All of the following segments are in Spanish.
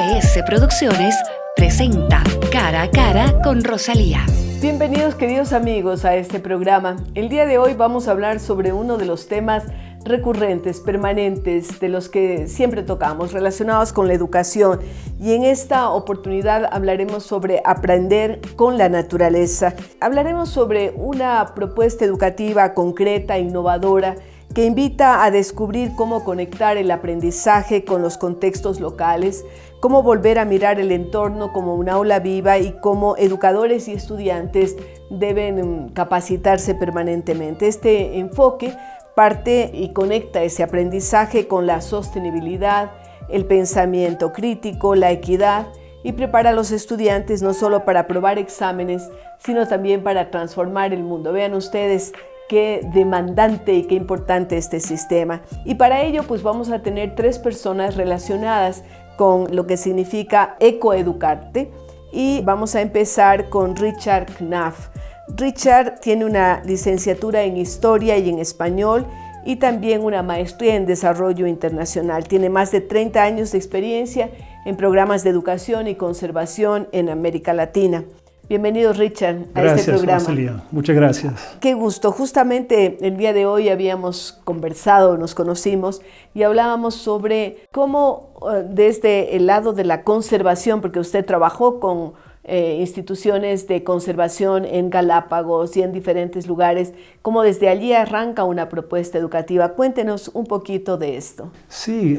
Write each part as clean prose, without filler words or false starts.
AS Producciones presenta Cara a Cara con Rosalía. Bienvenidos queridos amigos a este programa. El día de hoy vamos a hablar sobre uno de los temas recurrentes, permanentes, de los que siempre tocamos, relacionados con la educación. Y en esta oportunidad hablaremos sobre aprender con la naturaleza. Hablaremos sobre una propuesta educativa concreta, innovadora, que invita a descubrir cómo conectar el aprendizaje con los contextos locales, cómo volver a mirar el entorno como un aula viva y cómo educadores y estudiantes deben capacitarse permanentemente. Este enfoque parte y conecta ese aprendizaje con la sostenibilidad, el pensamiento crítico, la equidad y prepara a los estudiantes no solo para aprobar exámenes, sino también para transformar el mundo. Vean ustedes qué demandante y qué importante este sistema. Y para ello pues vamos a tener tres personas relacionadas con lo que significa ecoeducarte y vamos a empezar con Richard Knaff. Richard tiene una licenciatura en Historia y en Español y también una maestría en Desarrollo Internacional. Tiene más de 30 años de experiencia en programas de educación y conservación en América Latina. Bienvenido, Richard, a este programa. Gracias, Rosalía. Muchas gracias. Qué gusto. Justamente el día de hoy habíamos conversado, nos conocimos y hablábamos sobre cómo desde el lado de la conservación, porque usted trabajó con instituciones de conservación en Galápagos y en diferentes lugares, cómo desde allí arranca una propuesta educativa. Cuéntenos un poquito de esto. Sí,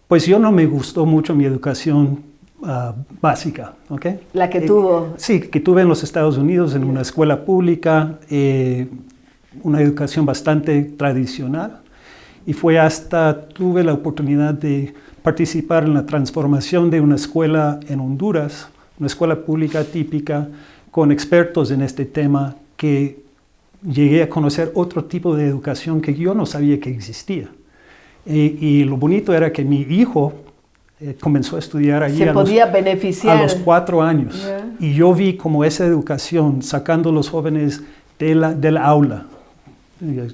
pues yo no me gustó mucho mi educación básica, ¿ok? La que tuvo. Sí, que tuve en los Estados Unidos en una escuela pública, una educación bastante tradicional, y fue hasta tuve la oportunidad de participar en la transformación de una escuela en Honduras, una escuela pública típica, con expertos en este tema, que llegué a conocer otro tipo de educación que yo no sabía que existía. Y lo bonito era que mi hijo comenzó a estudiar allí a los 4 años. Yeah. Y yo vi como esa educación sacando a los jóvenes del aula,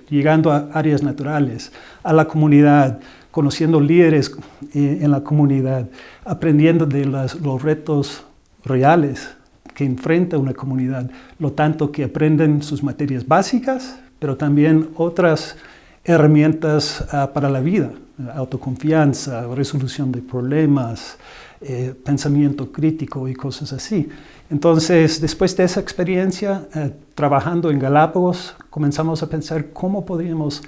llegando a áreas naturales, a la comunidad, conociendo líderes en la comunidad, aprendiendo de los retos reales que enfrenta una comunidad, lo tanto que aprenden sus materias básicas, pero también otras herramientas para la vida, autoconfianza, resolución de problemas, pensamiento crítico y cosas así. Entonces, después de esa experiencia, trabajando en Galápagos, comenzamos a pensar cómo podríamos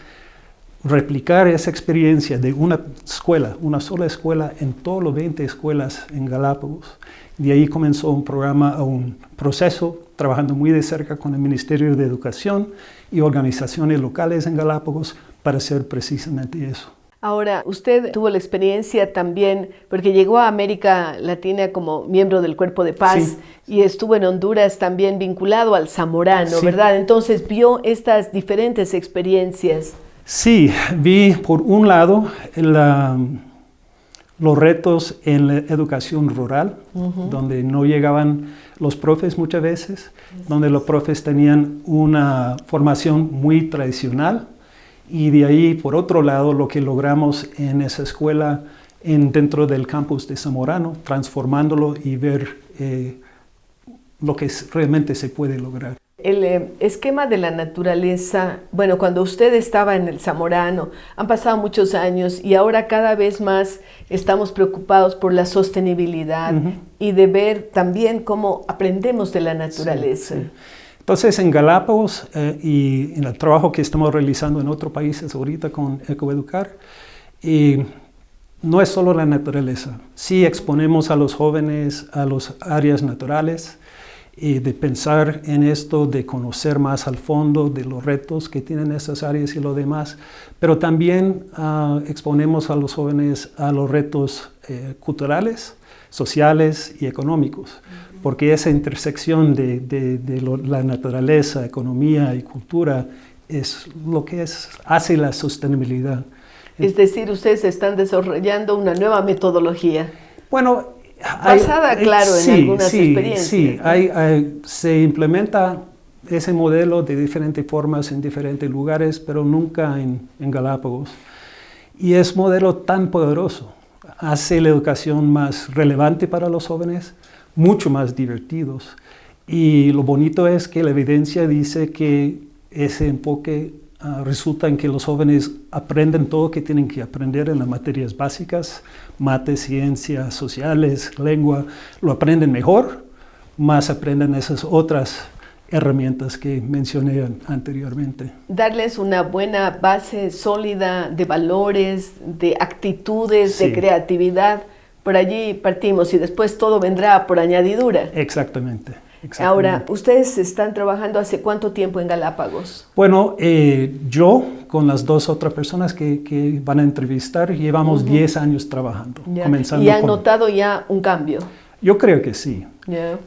replicar esa experiencia de una escuela, una sola escuela en todas las 20 escuelas en Galápagos. De ahí comenzó un programa, un proceso, trabajando muy de cerca con el Ministerio de Educación y organizaciones locales en Galápagos para hacer precisamente eso. Ahora, usted tuvo la experiencia también, porque llegó a América Latina como miembro del Cuerpo de Paz, sí, y estuvo en Honduras también vinculado al Zamorano, sí, ¿verdad? Entonces vio estas diferentes experiencias. Sí, vi por un lado los retos en la educación rural, donde no llegaban los profes muchas veces, donde los profes tenían una formación muy tradicional, y de ahí, por otro lado, lo que logramos en esa escuela dentro del campus de Zamorano, transformándolo y ver lo que realmente se puede lograr. El esquema de la naturaleza, bueno, cuando usted estaba en el Zamorano, han pasado muchos años y ahora cada vez más estamos preocupados por la sostenibilidad y de ver también cómo aprendemos de la naturaleza. Sí, sí. Entonces, en Galápagos y en el trabajo que estamos realizando en otros países ahorita con Ecoeducar, no es solo la naturaleza. Sí exponemos a los jóvenes a las áreas naturales, de pensar en esto, de conocer más al fondo de los retos que tienen esas áreas y lo demás, pero también exponemos a los jóvenes a los retos culturales, sociales y económicos, porque esa intersección de la naturaleza, economía y cultura es lo que hace la sostenibilidad. Es decir, ustedes están desarrollando una nueva metodología. Bueno, basada, claro, en algunas experiencias. Sí, se implementa ese modelo de diferentes formas en diferentes lugares, pero nunca en Galápagos. Y es un modelo tan poderoso. hace la educación más relevante para los jóvenes, mucho más divertidos. Y lo bonito es que la evidencia dice que ese enfoque resulta en que los jóvenes aprenden todo lo que tienen que aprender en las materias básicas, mate, ciencias sociales, lengua, lo aprenden mejor, más aprenden esas otras herramientas que mencioné anteriormente. Darles una buena base sólida de valores, de actitudes, Sí. de creatividad. Por allí partimos y después todo vendrá por añadidura. Exactamente. Ahora, ¿ustedes están trabajando hace cuánto tiempo en Galápagos? Bueno, yo con las dos otras personas que van a entrevistar, llevamos 10 años trabajando. Ya. Comenzando ¿Y han con- notado ya un cambio? Yo creo que sí. Ya.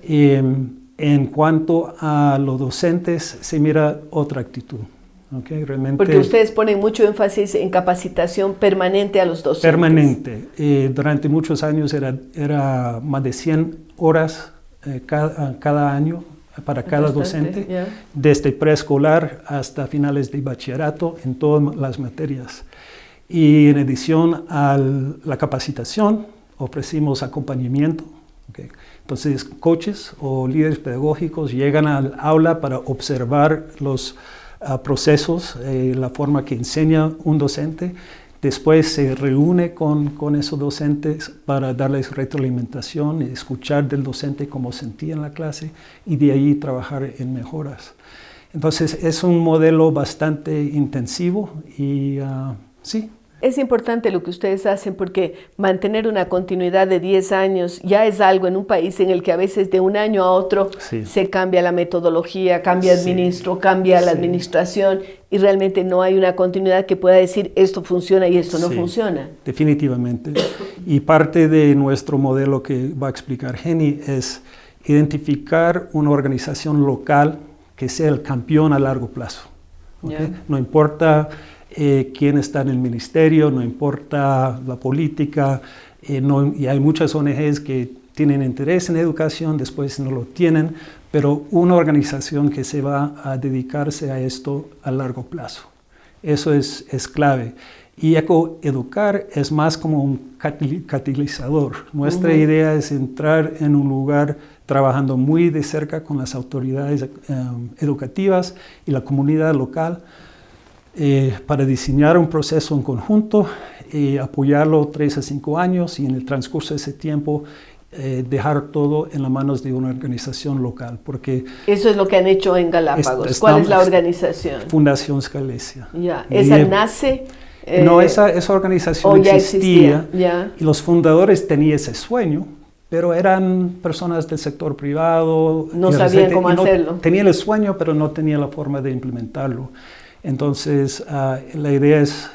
En cuanto a los docentes, se mira otra actitud. ¿Okay? Realmente Porque ustedes ponen mucho énfasis en capacitación permanente a los docentes. permanente. Durante muchos años era más de 100 horas cada año para cada Bastante, docente, ya. desde preescolar hasta finales de bachillerato en todas las materias. Y en adición a la capacitación, ofrecimos acompañamiento. ¿Okay? Entonces, coaches o líderes pedagógicos llegan al aula para observar los procesos, la forma que enseña un docente. Después se reúne con esos docentes para darles retroalimentación y escuchar del docente cómo sentía en la clase y de ahí trabajar en mejoras. Entonces es un modelo bastante intensivo y sí. Es importante lo que ustedes hacen porque mantener una continuidad de 10 años ya es algo en un país en el que a veces de un año a otro Sí. se cambia la metodología, cambia el Sí. ministro, cambia la Sí. administración y realmente no hay una continuidad que pueda decir esto funciona y esto no Sí, funciona. definitivamente. Y parte de nuestro modelo que va a explicar Jenny es identificar una organización local que sea el campeón a largo plazo. ¿Okay? Ya. No importa quién está en el ministerio, no importa la política, y hay muchas ONGs que tienen interés en educación, después no lo tienen, pero una organización que se va a dedicarse a esto a largo plazo. Eso es clave. Y Ecoeducar es más como un catalizador. Nuestra idea es entrar en un lugar trabajando muy de cerca con las autoridades educativas y la comunidad local para diseñar un proceso en conjunto, apoyarlo 3 a 5 años y en el transcurso de ese tiempo dejar todo en las manos de una organización local. Porque Eso es lo que han hecho en Galápagos. ¿Cuál es la organización? Fundación Scalesia. Ya. ¿Esa nace? No, esa organización ya existía ya. y los fundadores tenían ese sueño, pero eran personas del sector privado. No sabían cómo hacerlo. Tenían el sueño, pero no tenían la forma de implementarlo. Entonces, la idea es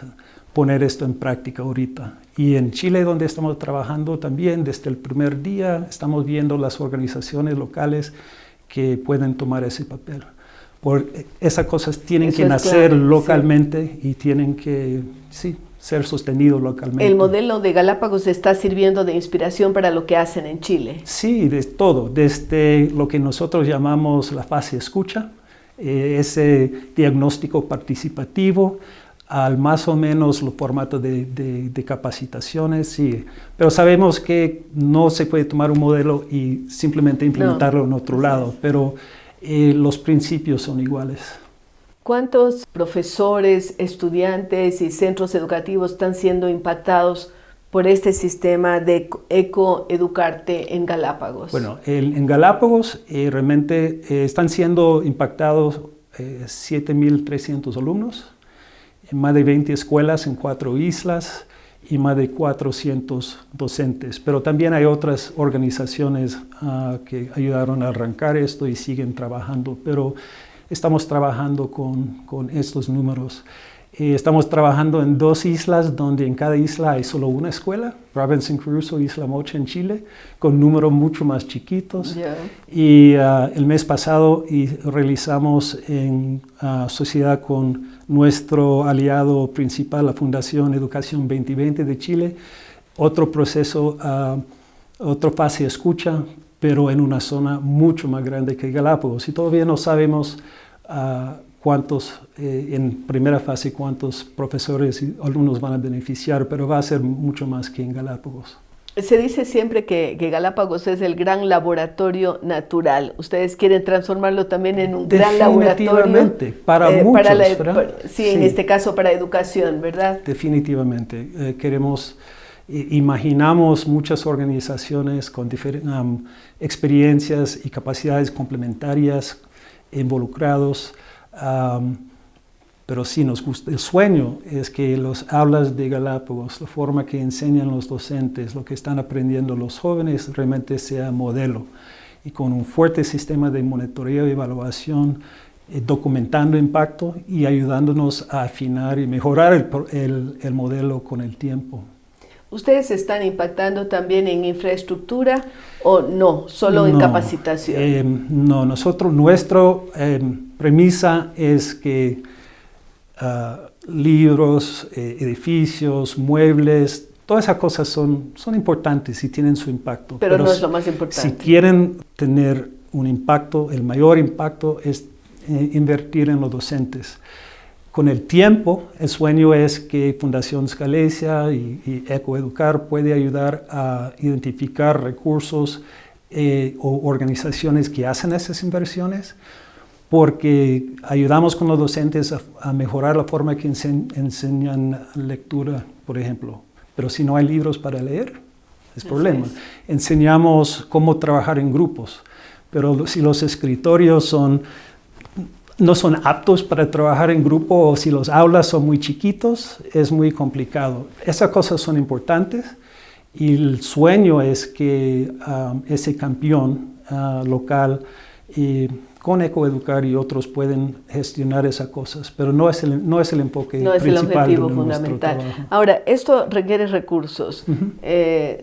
poner esto en práctica ahorita. Y en Chile, donde estamos trabajando también, desde el primer día, estamos viendo las organizaciones locales que pueden tomar ese papel. Porque esas cosas tienen que nacer clave, localmente y tienen que, sí, ser sostenidos localmente. El modelo de Galápagos está sirviendo de inspiración para lo que hacen en Chile. Sí, de todo, desde lo que nosotros llamamos la fase escucha, ese diagnóstico participativo, al más o menos los formatos de capacitaciones, sí. Pero sabemos que no se puede tomar un modelo y simplemente implementarlo en otro lado, pero los principios son iguales. ¿Cuántos profesores, estudiantes y centros educativos están siendo impactados por este sistema de Ecoeducarte en Galápagos? Bueno, en Galápagos realmente están siendo impactados 7.300 alumnos, en más de 20 escuelas en 4 islas y más de 400 docentes. Pero también hay otras organizaciones que ayudaron a arrancar esto y siguen trabajando, pero estamos trabajando con estos números. Estamos trabajando en 2 islas donde en cada isla hay solo una escuela, Robinson Crusoe, Isla Mocha en Chile, con números mucho más chiquitos. Yeah. Y el mes pasado realizamos en sociedad con nuestro aliado principal, la Fundación Educación 2020 de Chile, otro proceso, otra fase escucha, pero en una zona mucho más grande que Galápagos. Y todavía no sabemos cuántos, en primera fase, cuántos profesores y alumnos van a beneficiar, pero va a ser mucho más que en Galápagos. Se dice siempre que Galápagos es el gran laboratorio natural. ¿Ustedes quieren transformarlo también en un gran laboratorio? Definitivamente, para muchos, ¿verdad? Sí, en este caso para educación, ¿verdad? Definitivamente. Imaginamos muchas organizaciones con experiencias y capacidades complementarias involucrados, pero sí nos gusta. El sueño es que los aulas de Galápagos, la forma que enseñan los docentes, lo que están aprendiendo los jóvenes, realmente sea modelo. Y con un fuerte sistema de monitoreo y evaluación, documentando impacto y ayudándonos a afinar y mejorar el modelo con el tiempo. ¿Ustedes están impactando también en infraestructura o no, solo en capacitación? No, nuestra premisa es que libros, edificios, muebles, todas esas cosas son importantes y tienen su impacto. Pero no es lo más importante. Si quieren tener un impacto, el mayor impacto es invertir en los docentes. Con el tiempo, el sueño es que Fundación Scalesia y Ecoeducar puede ayudar a identificar recursos o organizaciones que hacen esas inversiones, porque ayudamos con los docentes a mejorar la forma que enseñan lectura, por ejemplo. Pero si no hay libros para leer, es problema. Enseñamos cómo trabajar en grupos, pero si los escritorios no son aptos para trabajar en grupo o si los aulas son muy chiquitos, es muy complicado. Esas cosas son importantes y el sueño es que ese campeón local con Ecoeducar y otros pueden gestionar esas cosas, pero no es el enfoque principal. No es el objetivo de fundamental. trabajo. Ahora, esto requiere recursos.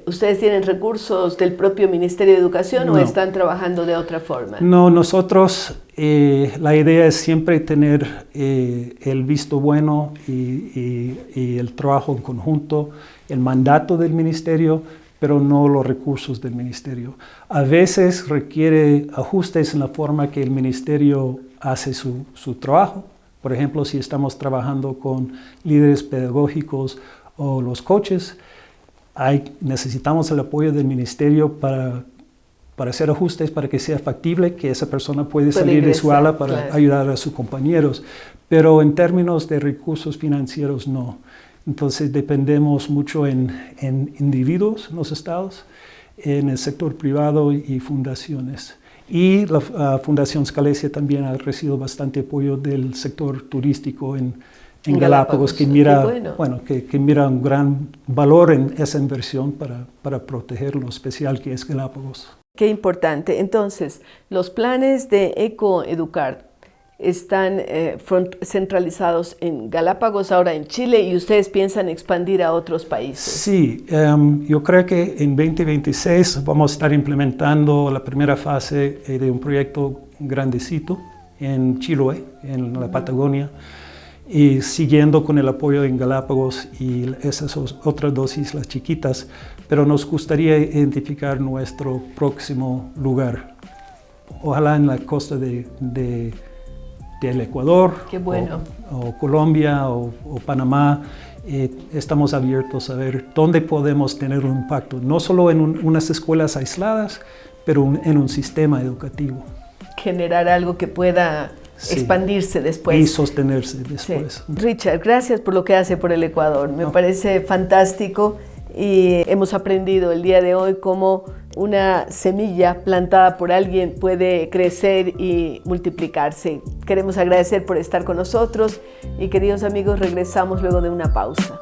¿Ustedes tienen recursos del propio Ministerio de Educación o están trabajando de otra forma? No, nosotros, la idea es siempre tener el visto bueno y el trabajo en conjunto, el mandato del ministerio, pero no los recursos del ministerio. A veces requiere ajustes en la forma que el ministerio hace su trabajo. Por ejemplo, si estamos trabajando con líderes pedagógicos o los coaches, necesitamos el apoyo del ministerio para hacer ajustes, para que sea factible, que esa persona puede salir de su ala para ayudar a sus compañeros. Pero en términos de recursos financieros, no. Entonces dependemos mucho en individuos en los estados, en el sector privado y fundaciones. Y la Fundación Scalesia también ha recibido bastante apoyo del sector turístico en Galápagos, que mira, que mira un gran valor en esa inversión para proteger lo especial que es Galápagos. Qué importante. Entonces, los planes de Ecoeducar están centralizados en Galápagos, ahora en Chile, y ustedes piensan expandir a otros países. Sí, yo creo que en 2026 vamos a estar implementando la primera fase de un proyecto grandecito en Chiloé, en la Patagonia, y siguiendo con el apoyo en Galápagos y esas otras dos islas chiquitas, pero nos gustaría identificar nuestro próximo lugar. Ojalá en la costa del Ecuador, Qué bueno. o Colombia o Panamá. Estamos abiertos a ver dónde podemos tener un impacto, no solo en unas escuelas aisladas, pero en un sistema educativo. Generar algo que pueda expandirse después. Y sostenerse después. Sí. Richard, gracias por lo que hace por el Ecuador. Me parece fantástico y hemos aprendido el día de hoy cómo una semilla plantada por alguien puede crecer y multiplicarse. Queremos agradecer por estar con nosotros y, queridos amigos, regresamos luego de una pausa.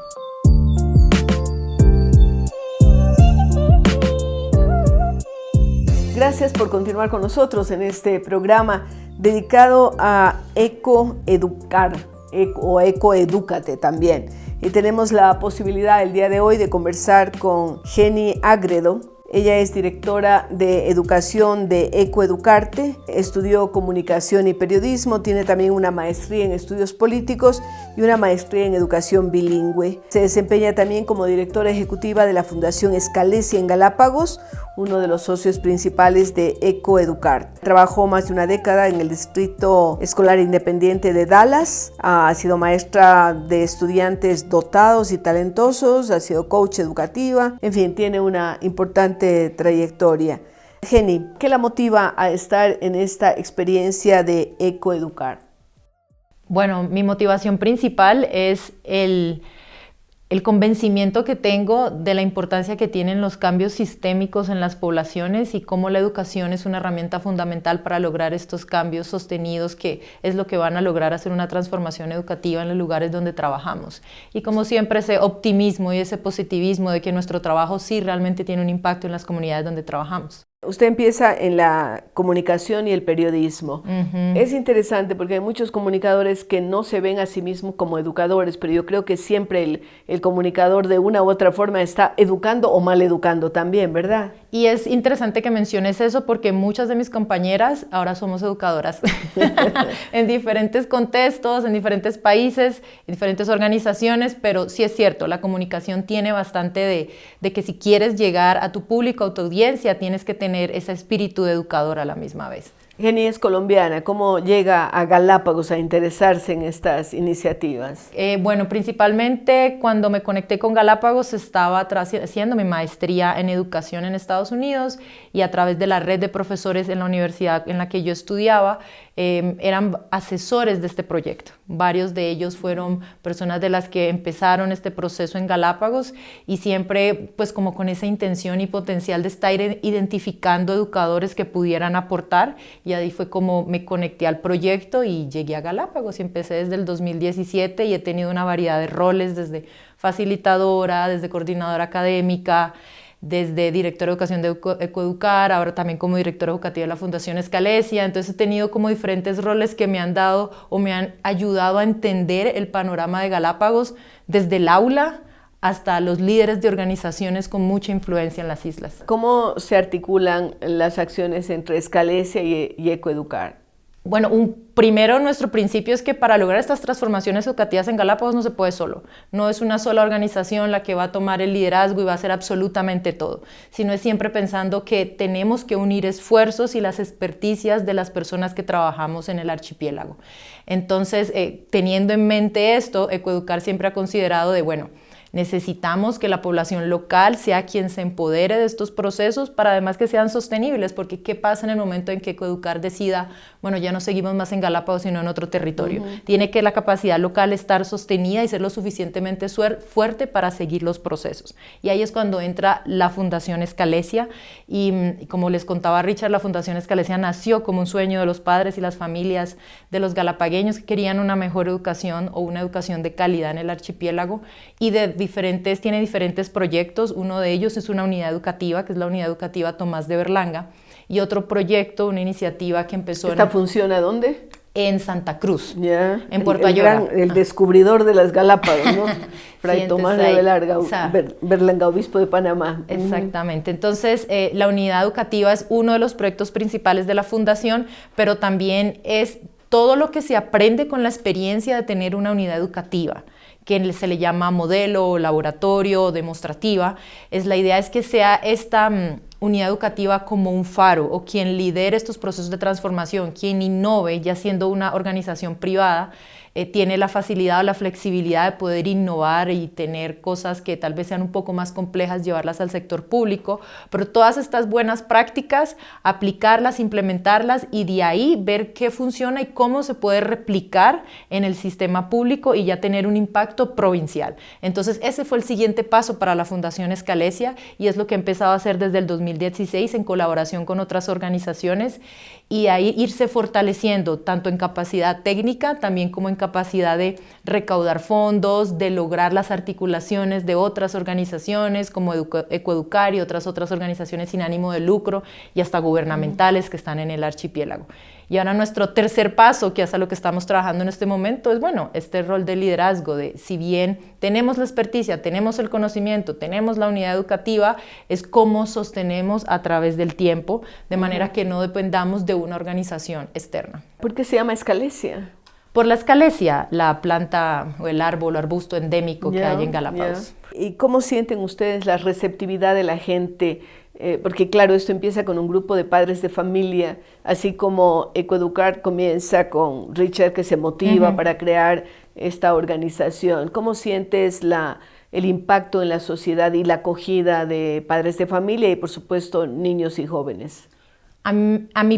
Gracias por continuar con nosotros en este programa dedicado a Ecoeducar o Ecoedúcate también. Y tenemos la posibilidad el día de hoy de conversar con Jenny Agredo. Ella es directora de educación de Ecoeducarte, estudió comunicación y periodismo, tiene también una maestría en estudios políticos y una maestría en educación bilingüe. Se desempeña también como directora ejecutiva de la Fundación Scalesia en Galápagos, uno de los socios principales de Ecoeducar. Trabajó más de una década en el Distrito Escolar Independiente de Dallas, ha sido maestra de estudiantes dotados y talentosos, ha sido coach educativa, en fin, tiene una importante trayectoria. Jenny, ¿qué la motiva a estar en esta experiencia de Ecoeducar? Bueno, mi motivación principal es el convencimiento que tengo de la importancia que tienen los cambios sistémicos en las poblaciones y cómo la educación es una herramienta fundamental para lograr estos cambios sostenidos, que es lo que van a lograr hacer una transformación educativa en los lugares donde trabajamos. Y como siempre, ese optimismo y ese positivismo de que nuestro trabajo sí realmente tiene un impacto en las comunidades donde trabajamos. Usted empieza en la comunicación y el periodismo. Es interesante porque hay muchos comunicadores que no se ven a sí mismos como educadores, pero yo creo que siempre el comunicador de una u otra forma está educando o mal educando también, ¿verdad? Y es interesante que menciones eso porque muchas de mis compañeras ahora somos educadoras en diferentes contextos, en diferentes países, en diferentes organizaciones, pero sí es cierto, la comunicación tiene bastante de que si quieres llegar a tu público, a tu audiencia, tienes que tener ese espíritu de educador a la misma vez. Jenny es colombiana. ¿Cómo llega a Galápagos a interesarse en estas iniciativas? Bueno, principalmente cuando me conecté con Galápagos estaba haciendo mi maestría en educación en Estados Unidos y a través de la red de profesores en la universidad en la que yo estudiaba, eran asesores de este proyecto. Varios de ellos fueron personas de las que empezaron este proceso en Galápagos y siempre pues como con esa intención y potencial de estar identificando educadores que pudieran aportar, y ahí fue como me conecté al proyecto y llegué a Galápagos y empecé desde el 2017 y he tenido una variedad de roles desde facilitadora, desde coordinadora académica, desde directora de educación de Ecoeducar, ahora también como directora educativa de la Fundación Scalesia. Entonces he tenido como diferentes roles que me han dado o me han ayudado a entender el panorama de Galápagos desde el aula hasta los líderes de organizaciones con mucha influencia en las islas. ¿Cómo se articulan las acciones entre Scalesia y Ecoeducar? Bueno, primero nuestro principio es que para lograr estas transformaciones educativas en Galápagos no se puede solo. No es una sola organización la que va a tomar el liderazgo y va a hacer absolutamente todo, sino es siempre pensando que tenemos que unir esfuerzos y las experticias de las personas que trabajamos en el archipiélago. Entonces, teniendo en mente esto, Ecoeducar siempre ha considerado necesitamos que la población local sea quien se empodere de estos procesos para además que sean sostenibles, porque ¿qué pasa en el momento en que Ecoeducar decida, ya no seguimos más en Galápagos sino en otro territorio? Tiene que la capacidad local estar sostenida y ser lo suficientemente fuerte para seguir los procesos. Y ahí es cuando entra la Fundación Scalesia y como les contaba Richard, la Fundación Scalesia nació como un sueño de los padres y las familias de los galapagueños que querían una mejor educación o una educación de calidad en el archipiélago y tiene diferentes proyectos. Uno de ellos es una unidad educativa, que es la Unidad Educativa Tomás de Berlanga, y otro proyecto, una iniciativa que empezó... ¿Esta funciona dónde? En Santa Cruz, en Puerto Ayora. El descubridor de las Galápagos, ¿no? Fray Tomás de Berlanga, obispo de Panamá. Exactamente. Entonces, la unidad educativa es uno de los proyectos principales de la Fundación, pero también es todo lo que se aprende con la experiencia de tener una unidad educativa, que se le llama modelo, laboratorio, demostrativa. La idea es que sea esta unidad educativa como un faro o quien lidere estos procesos de transformación, quien innove, ya siendo una organización privada, tiene la facilidad o la flexibilidad de poder innovar y tener cosas que tal vez sean un poco más complejas, llevarlas al sector público, pero todas estas buenas prácticas, aplicarlas, implementarlas y de ahí ver qué funciona y cómo se puede replicar en el sistema público y ya tener un impacto provincial. Entonces ese fue el siguiente paso para la Fundación Scalesia y es lo que he empezado a hacer desde el 2016 en colaboración con otras organizaciones y ahí irse fortaleciendo tanto en capacidad técnica también como en capacidad de recaudar fondos, de lograr las articulaciones de otras organizaciones como Ecoeducar y otras organizaciones sin ánimo de lucro y hasta gubernamentales que están en el archipiélago. Y ahora nuestro tercer paso, que es a lo que estamos trabajando en este momento, es este rol de liderazgo, de si bien tenemos la experticia, tenemos el conocimiento, tenemos la unidad educativa, es cómo sostenemos a través del tiempo, de manera que no dependamos de una organización externa. ¿Por qué se llama Scalesia? Por la escalesia, la planta o el árbol o arbusto endémico que hay en Galápagos. ¿Y cómo sienten ustedes la receptividad de la gente? Porque claro, esto empieza con un grupo de padres de familia, así como Ecoeducar comienza con Richard, que se motiva para crear esta organización. ¿Cómo sientes el impacto en la sociedad y la acogida de padres de familia y por supuesto niños y jóvenes? A mi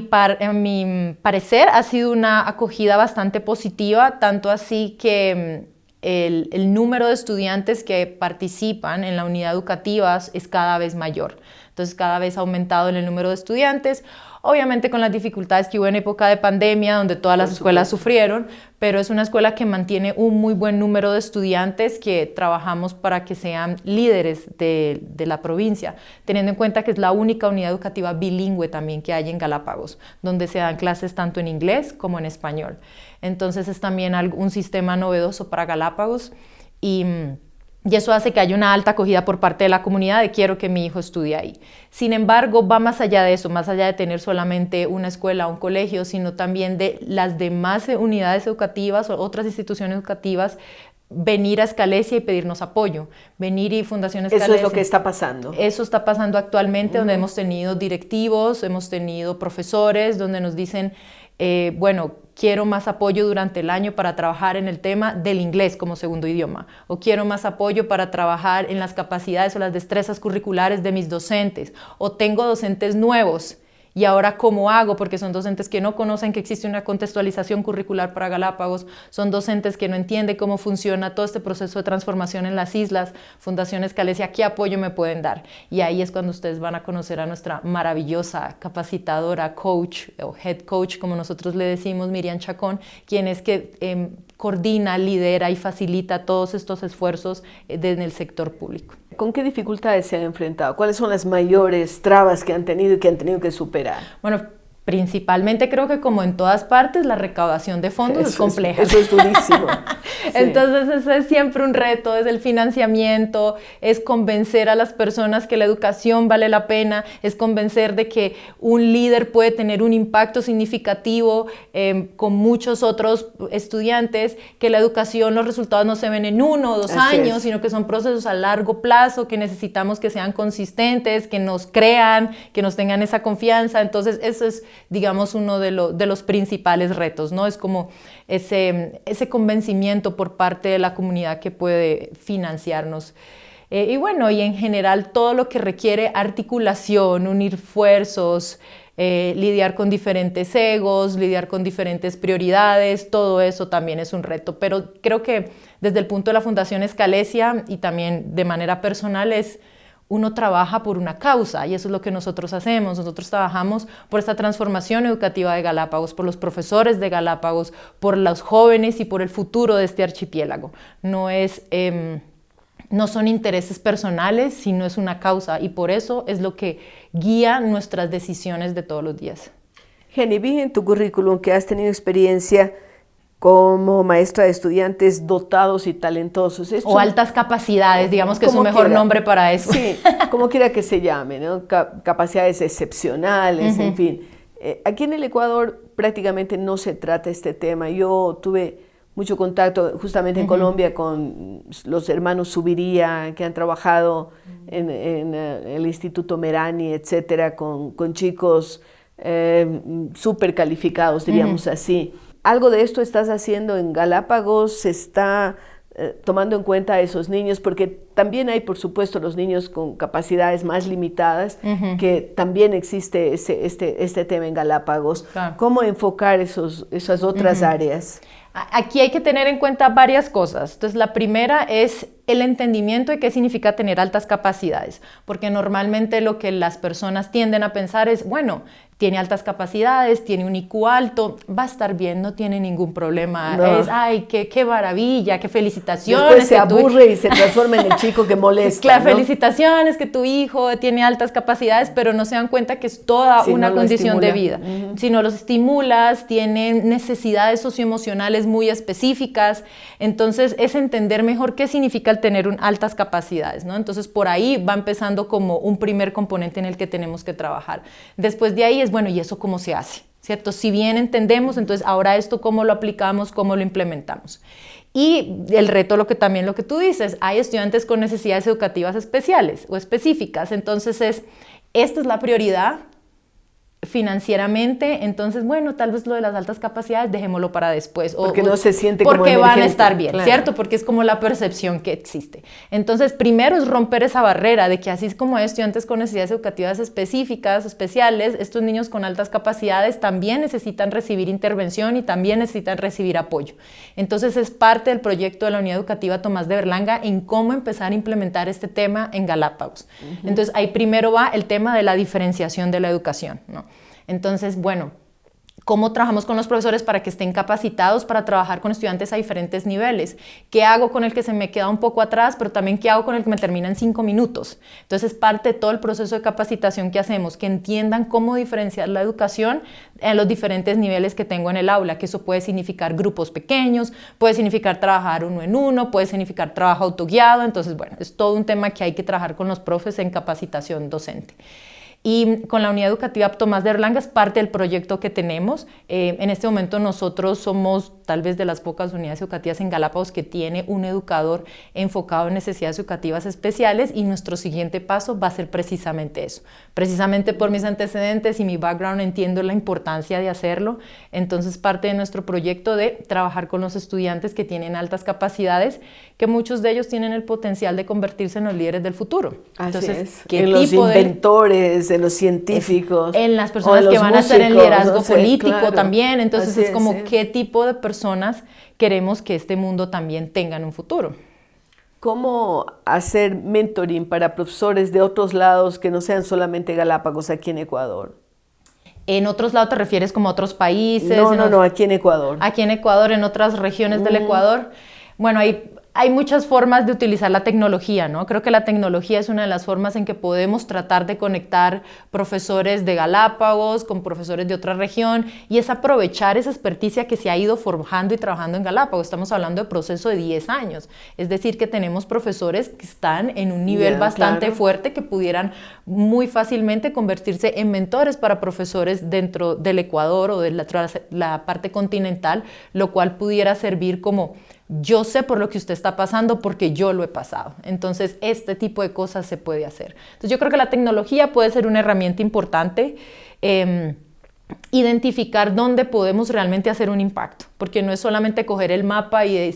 parecer ha sido una acogida bastante positiva, tanto así que el número de estudiantes que participan en la unidad educativa es cada vez mayor. Entonces cada vez ha aumentado el número de estudiantes, obviamente con las dificultades que hubo en época de pandemia, donde todas las escuelas sufrieron, pero es una escuela que mantiene un muy buen número de estudiantes que trabajamos para que sean líderes de la provincia, teniendo en cuenta que es la única unidad educativa bilingüe también que hay en Galápagos, donde se dan clases tanto en inglés como en español. Entonces es también un sistema novedoso para Galápagos y eso hace que haya una alta acogida por parte de la comunidad de quiero que mi hijo estudie ahí. Sin embargo, va más allá de eso, más allá de tener solamente una escuela o un colegio, sino también de las demás unidades educativas o otras instituciones educativas venir a Escalesia y pedirnos apoyo, venir y Fundación Escalesia. Eso es lo que está pasando. Eso está pasando actualmente, donde hemos tenido directivos, hemos tenido profesores, donde nos dicen, bueno, quiero más apoyo durante el año para trabajar en el tema del inglés como segundo idioma, o quiero más apoyo para trabajar en las capacidades o las destrezas curriculares de mis docentes, o tengo docentes nuevos. Y ahora, ¿cómo hago? Porque son docentes que no conocen que existe una contextualización curricular para Galápagos, son docentes que no entienden cómo funciona todo este proceso de transformación en las islas. Fundación Escalesia, ¿qué apoyo me pueden dar? Y ahí es cuando ustedes van a conocer a nuestra maravillosa capacitadora, coach o head coach, como nosotros le decimos, Miriam Chacón, quien es que coordina, lidera y facilita todos estos esfuerzos en el sector público. ¿Con qué dificultades se han enfrentado? ¿Cuáles son las mayores trabas que han tenido y que han tenido que superar? Bueno, principalmente creo que como en todas partes la recaudación de fondos es compleja. Eso es durísimo. Sí. Entonces ese es siempre un reto, es el financiamiento, es convencer a las personas que la educación vale la pena, es convencer de que un líder puede tener un impacto significativo con muchos otros estudiantes, que la educación, los resultados no se ven en 1 o 2 años, sino que son procesos a largo plazo, que necesitamos que sean consistentes, que nos crean, que nos tengan esa confianza. Entonces eso es, digamos, uno de los principales retos, ¿no? Es como ese convencimiento por parte de la comunidad que puede financiarnos. Y bueno, y en general todo lo que requiere articulación, unir esfuerzos, lidiar con diferentes egos, lidiar con diferentes prioridades, todo eso también es un reto. Pero creo que desde el punto de la Fundación Escalesia y también de manera personal uno trabaja por una causa y eso es lo que nosotros hacemos. Nosotros trabajamos por esta transformación educativa de Galápagos, por los profesores de Galápagos, por los jóvenes y por el futuro de este archipiélago. No son intereses personales, sino es una causa y por eso es lo que guía nuestras decisiones de todos los días. Jenny, vi en tu currículum que has tenido experiencia como maestra de estudiantes dotados y talentosos. O altas capacidades, digamos que es un mejor nombre para eso. Sí, como quiera que se llame, ¿no? Capacidades excepcionales, en fin. Aquí en el Ecuador prácticamente no se trata este tema. Yo tuve mucho contacto justamente en Colombia con los hermanos Subiría, que han trabajado en el Instituto Merani, etcétera, con chicos súper calificados, diríamos así. ¿Algo de esto estás haciendo en Galápagos? ¿Se está tomando en cuenta a esos niños? Porque también hay, por supuesto, los niños con capacidades más limitadas, que también existe este tema en Galápagos. Claro. ¿Cómo enfocar esas otras áreas? Aquí hay que tener en cuenta varias cosas. Entonces, la primera es el entendimiento de qué significa tener altas capacidades, porque normalmente lo que las personas tienden a pensar es, bueno, tiene altas capacidades, tiene un IQ alto, va a estar bien, no tiene ningún problema. No. Ay, qué maravilla, qué felicitaciones. Después se aburre y se transforma en el chico que molesta. Claro, ¿no? Felicitaciones que tu hijo tiene altas capacidades, pero no se dan cuenta que es toda una condición de vida. Si no los estimulas, tienen necesidades socioemocionales muy específicas, entonces es entender mejor qué significa el tener altas capacidades, ¿no? Entonces por ahí va empezando como un primer componente en el que tenemos que trabajar. Después de ahí es, bueno, ¿y eso cómo se hace? ¿cierto? Si bien entendemos, entonces ahora esto cómo lo aplicamos, cómo lo implementamos. Y el reto, lo que tú dices, hay estudiantes con necesidades educativas especiales o específicas, entonces esta es la prioridad financieramente, entonces bueno, tal vez lo de las altas capacidades dejémoslo para después. Porque no se siente como porque emergente. Van a estar bien, claro. ¿cierto? Porque es como la percepción que existe. Entonces, primero es romper esa barrera de que así es como hay estudiantes con necesidades educativas específicas, especiales, estos niños con altas capacidades también necesitan recibir intervención y también necesitan recibir apoyo. Entonces, es parte del proyecto de la Unidad Educativa Tomás de Berlanga en cómo empezar a implementar este tema en Galápagos. Entonces, ahí primero va el tema de la diferenciación de la educación, ¿no? Entonces, bueno, ¿cómo trabajamos con los profesores para que estén capacitados para trabajar con estudiantes a diferentes niveles? ¿Qué hago con el que se me queda un poco atrás, pero también qué hago con el que me termina en 5 minutos? Entonces, parte de todo el proceso de capacitación que hacemos, que entiendan cómo diferenciar la educación en los diferentes niveles que tengo en el aula, que eso puede significar grupos pequeños, puede significar trabajar uno en uno, puede significar trabajo autoguiado. Entonces, bueno, es todo un tema que hay que trabajar con los profes en capacitación docente. Y con la Unidad Educativa Tomás de Berlanga es parte del proyecto que tenemos. En este momento nosotros somos tal vez de las pocas unidades educativas en Galápagos que tiene un educador enfocado en necesidades educativas especiales, y nuestro siguiente paso va a ser precisamente eso. Precisamente por mis antecedentes y mi background entiendo la importancia de hacerlo. Entonces, parte de nuestro proyecto de trabajar con los estudiantes que tienen altas capacidades, que muchos de ellos tienen el potencial de convertirse en los líderes del futuro. Entonces, ¿qué en los tipo inventores, en los científicos, en las personas que van a estar en liderazgo político también? Entonces Así es como sí. qué tipo de personas queremos que este mundo también tenga en un futuro. ¿Cómo hacer mentoring para profesores de otros lados que no sean solamente Galápagos aquí en Ecuador? ¿En otros lados te refieres como a otros países? No, aquí en Ecuador. Aquí en Ecuador, en otras regiones del Ecuador. Bueno, hay muchas formas de utilizar la tecnología, ¿no? Creo que la tecnología es una de las formas en que podemos tratar de conectar profesores de Galápagos con profesores de otra región, y es aprovechar esa experticia que se ha ido forjando y trabajando en Galápagos. Estamos hablando de proceso de 10 años, es decir, que tenemos profesores que están en un nivel bastante fuerte, que pudieran muy fácilmente convertirse en mentores para profesores dentro del Ecuador o de la parte continental, lo cual pudiera servir como: yo sé por lo que usted está pasando porque yo lo he pasado. Entonces, este tipo de cosas se puede hacer. Entonces, yo creo que la tecnología puede ser una herramienta importante. Identificar dónde podemos realmente hacer un impacto, porque no es solamente coger el mapa y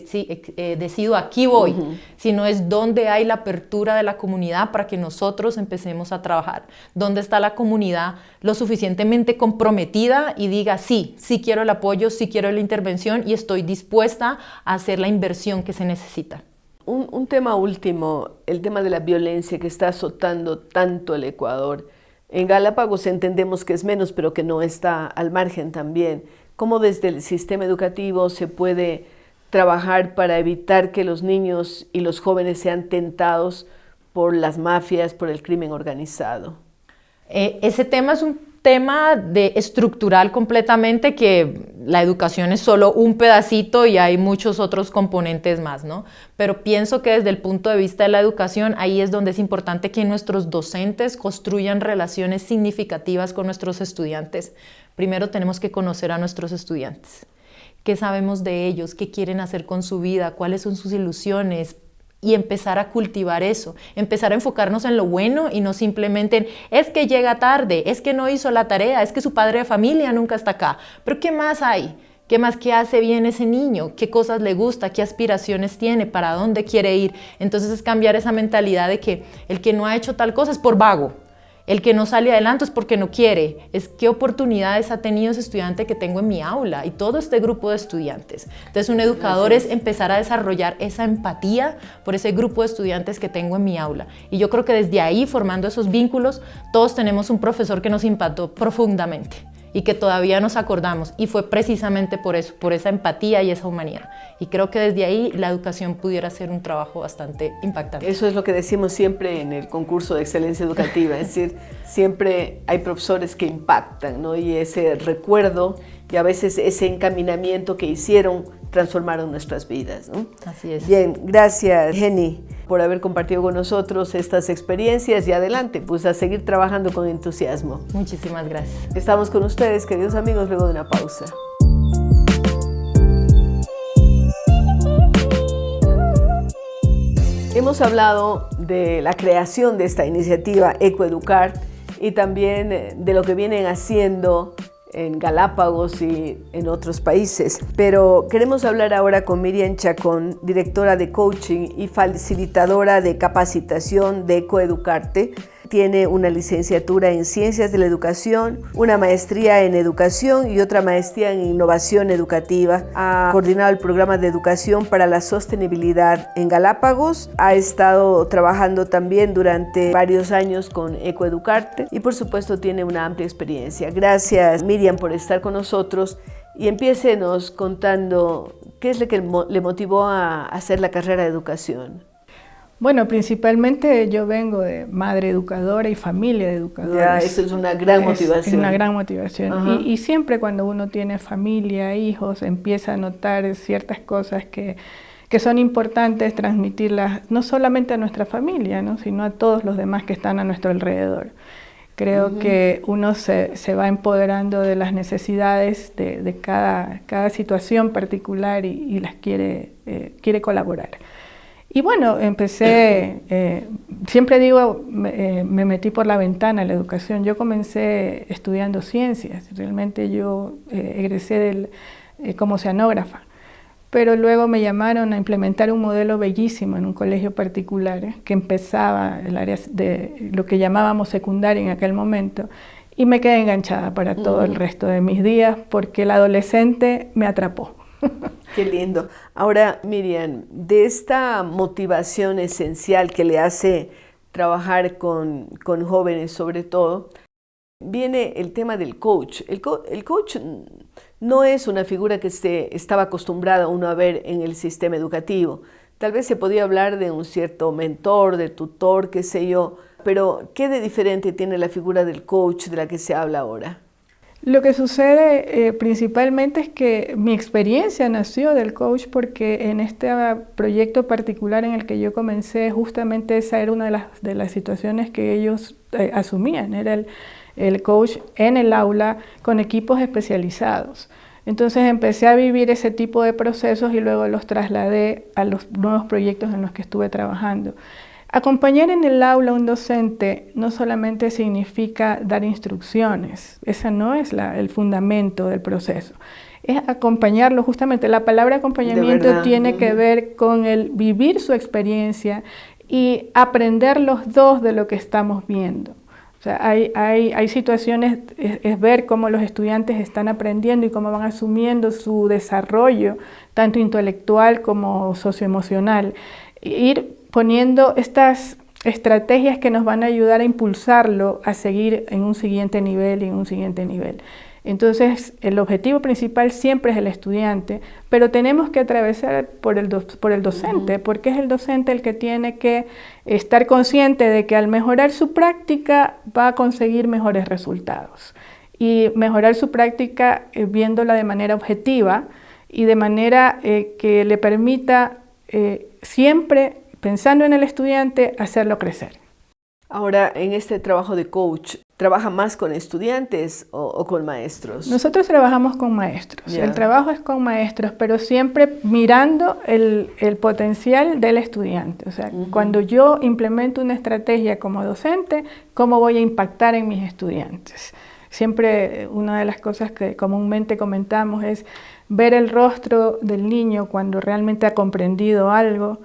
decido aquí voy, sino es dónde hay la apertura de la comunidad para que nosotros empecemos a trabajar, dónde está la comunidad lo suficientemente comprometida y diga sí quiero el apoyo, sí quiero la intervención y estoy dispuesta a hacer la inversión que se necesita. Un tema último, el tema de la violencia que está azotando tanto el Ecuador. En Galápagos entendemos que es menos, pero que no está al margen también. ¿Cómo desde el sistema educativo se puede trabajar para evitar que los niños y los jóvenes sean tentados por las mafias, por el crimen organizado? Ese tema es un tema estructural completamente, que la educación es solo un pedacito y hay muchos otros componentes más, ¿no? Pero pienso que desde el punto de vista de la educación, ahí es donde es importante que nuestros docentes construyan relaciones significativas con nuestros estudiantes. Primero tenemos que conocer a nuestros estudiantes. ¿Qué sabemos de ellos? ¿Qué quieren hacer con su vida? ¿Cuáles son sus ilusiones? Y empezar a cultivar eso, empezar a enfocarnos en lo bueno y no simplemente en es que llega tarde, es que no hizo la tarea, es que su padre de familia nunca está acá. Pero ¿qué más hay? ¿Qué más? ¿Qué hace bien ese niño? ¿Qué cosas le gusta? ¿Qué aspiraciones tiene? ¿Para dónde quiere ir? Entonces es cambiar esa mentalidad de que el que no ha hecho tal cosa es por vago. El que no sale adelante es porque no quiere. Es qué oportunidades ha tenido ese estudiante que tengo en mi aula y todo este grupo de estudiantes. Entonces, un educador es empezar a desarrollar esa empatía por ese grupo de estudiantes que tengo en mi aula. Y yo creo que desde ahí, formando esos vínculos, todos tenemos un profesor que nos impactó profundamente y que todavía nos acordamos. Y fue precisamente por eso, por esa empatía y esa humanidad. Y creo que desde ahí la educación pudiera ser un trabajo bastante impactante. Eso es lo que decimos siempre en el concurso de excelencia educativa, es decir, siempre hay profesores que impactan, ¿no? Y ese recuerdo y a veces ese encaminamiento que hicieron transformaron nuestras vidas, ¿no? Así es. Bien, gracias Jenny por haber compartido con nosotros estas experiencias y adelante, pues a seguir trabajando con entusiasmo. Muchísimas gracias. Estamos con ustedes, queridos amigos, luego de una pausa. Hemos hablado de la creación de esta iniciativa Ecoeducar y también de lo que vienen haciendo en Galápagos y en otros países. Pero queremos hablar ahora con Miriam Chacón, directora de coaching y facilitadora de capacitación de Ecoeducarte. Tiene una licenciatura en Ciencias de la Educación, una maestría en Educación y otra maestría en Innovación Educativa. Ha coordinado el programa de educación para la sostenibilidad en Galápagos. Ha estado trabajando también durante varios años con Ecoeducarte y por supuesto tiene una amplia experiencia. Gracias Miriam por estar con nosotros y empiécenos contando qué es lo que le motivó a hacer la carrera de educación. Bueno, principalmente yo vengo de madre educadora y familia de educadores. Ya, eso es una gran motivación. Es una gran motivación. Y siempre cuando uno tiene familia, hijos, empieza a notar ciertas cosas que son importantes transmitirlas no solamente a nuestra familia, ¿no? Sino a todos los demás que están a nuestro alrededor. Creo que uno se va empoderando de las necesidades de cada situación particular y las quiere colaborar. Y bueno, empecé, siempre digo, me metí por la ventana en la educación. Yo comencé estudiando ciencias, realmente yo egresé como oceanógrafa, pero luego me llamaron a implementar un modelo bellísimo en un colegio particular que empezaba el área de lo que llamábamos secundaria en aquel momento y me quedé enganchada para todo el resto de mis días porque el adolescente me atrapó. Qué lindo. Ahora, Miriam, de esta motivación esencial que le hace trabajar con jóvenes sobre todo, viene el tema del coach. El coach no es una figura que estaba acostumbrada uno a ver en el sistema educativo. Tal vez se podía hablar de un cierto mentor, de tutor, qué sé yo, pero ¿qué de diferente tiene la figura del coach de la que se habla ahora? Lo que sucede principalmente es que mi experiencia nació del coach porque en este proyecto particular en el que yo comencé, justamente esa era una de las situaciones que ellos asumían, era el coach en el aula con equipos especializados. Entonces empecé a vivir ese tipo de procesos y luego los trasladé a los nuevos proyectos en los que estuve trabajando. Acompañar en el aula a un docente no solamente significa dar instrucciones, ese no es el fundamento del proceso, es acompañarlo justamente. La palabra acompañamiento tiene que ver con el vivir su experiencia y aprender los dos de lo que estamos viendo. O sea, hay situaciones, es ver cómo los estudiantes están aprendiendo y cómo van asumiendo su desarrollo, tanto intelectual como socioemocional. Ir poniendo estas estrategias que nos van a ayudar a impulsarlo a seguir en un siguiente nivel y en un siguiente nivel. Entonces, el objetivo principal siempre es el estudiante, pero tenemos que atravesar por el docente, porque es el docente el que tiene que estar consciente de que al mejorar su práctica va a conseguir mejores resultados. Y mejorar su práctica viéndola de manera objetiva y de manera que le permita siempre, pensando en el estudiante, hacerlo crecer. Ahora, en este trabajo de coach, ¿trabaja más con estudiantes o con maestros? Nosotros trabajamos con maestros. Yeah. El trabajo es con maestros, pero siempre mirando el potencial del estudiante. O sea, cuando yo implemento una estrategia como docente, ¿cómo voy a impactar en mis estudiantes? Siempre una de las cosas que comúnmente comentamos es ver el rostro del niño cuando realmente ha comprendido algo.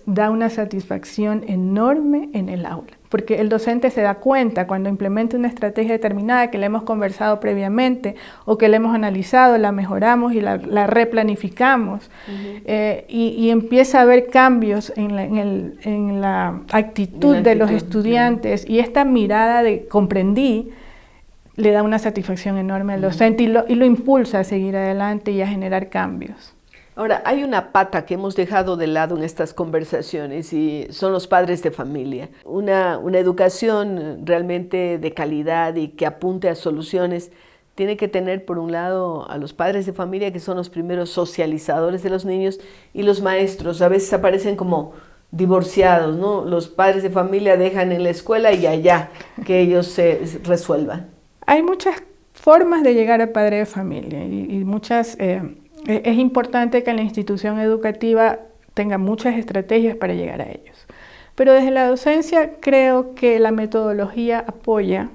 Da una satisfacción enorme en el aula, porque el docente se da cuenta cuando implementa una estrategia determinada que le hemos conversado previamente o que le hemos analizado, la mejoramos y la replanificamos y empieza a haber cambios en la actitud de los estudiantes y esta mirada de comprendí le da una satisfacción enorme al docente y lo impulsa a seguir adelante y a generar cambios. Ahora, hay una pata que hemos dejado de lado en estas conversaciones y son los padres de familia. Una educación realmente de calidad y que apunte a soluciones tiene que tener por un lado a los padres de familia, que son los primeros socializadores de los niños, y los maestros. A veces aparecen como divorciados, ¿no? Los padres de familia dejan en la escuela y allá que ellos se resuelvan. Hay muchas formas de llegar al padre de familia y muchas... es importante que la institución educativa tenga muchas estrategias para llegar a ellos. Pero desde la docencia creo que la metodología apoya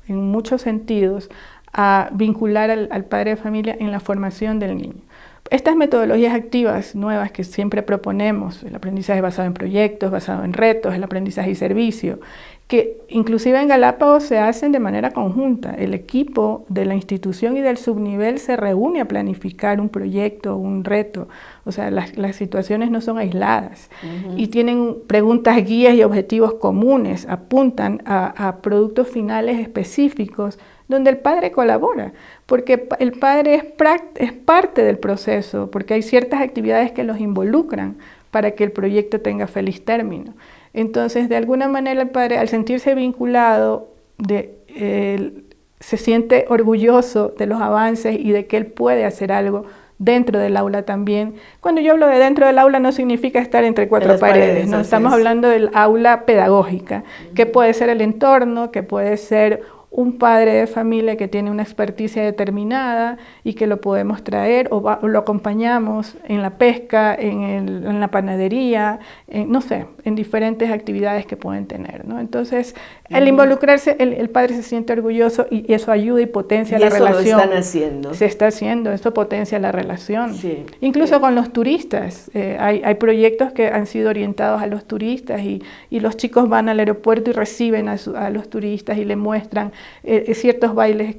en muchos sentidos a vincular al padre de familia en la formación del niño. Estas metodologías activas nuevas que siempre proponemos, el aprendizaje basado en proyectos, basado en retos, el aprendizaje y servicio, que inclusive en Galápagos se hacen de manera conjunta. El equipo de la institución y del subnivel se reúne a planificar un proyecto, un reto. O sea, las situaciones no son aisladas y tienen preguntas, guías y objetivos comunes, apuntan a productos finales específicos donde el padre colabora, porque el padre es parte del proceso, porque hay ciertas actividades que los involucran para que el proyecto tenga feliz término. Entonces, de alguna manera, el padre, al sentirse vinculado, se siente orgulloso de los avances y de que él puede hacer algo dentro del aula también. Cuando yo hablo de dentro del aula no significa estar entre cuatro paredes, no estamos hablando del aula pedagógica, que puede ser el entorno, que puede ser un padre de familia que tiene una experticia determinada y que lo podemos traer o lo acompañamos en la pesca, en la panadería, no sé, en diferentes actividades que pueden tener, ¿no? Entonces, al involucrarse, el padre se siente orgulloso y eso ayuda y potencia la relación. Y eso lo están haciendo. Se está haciendo, esto potencia la relación. Sí. Incluso con los turistas, hay proyectos que han sido orientados a los turistas y los chicos van al aeropuerto y reciben a los turistas y le muestran ciertos bailes,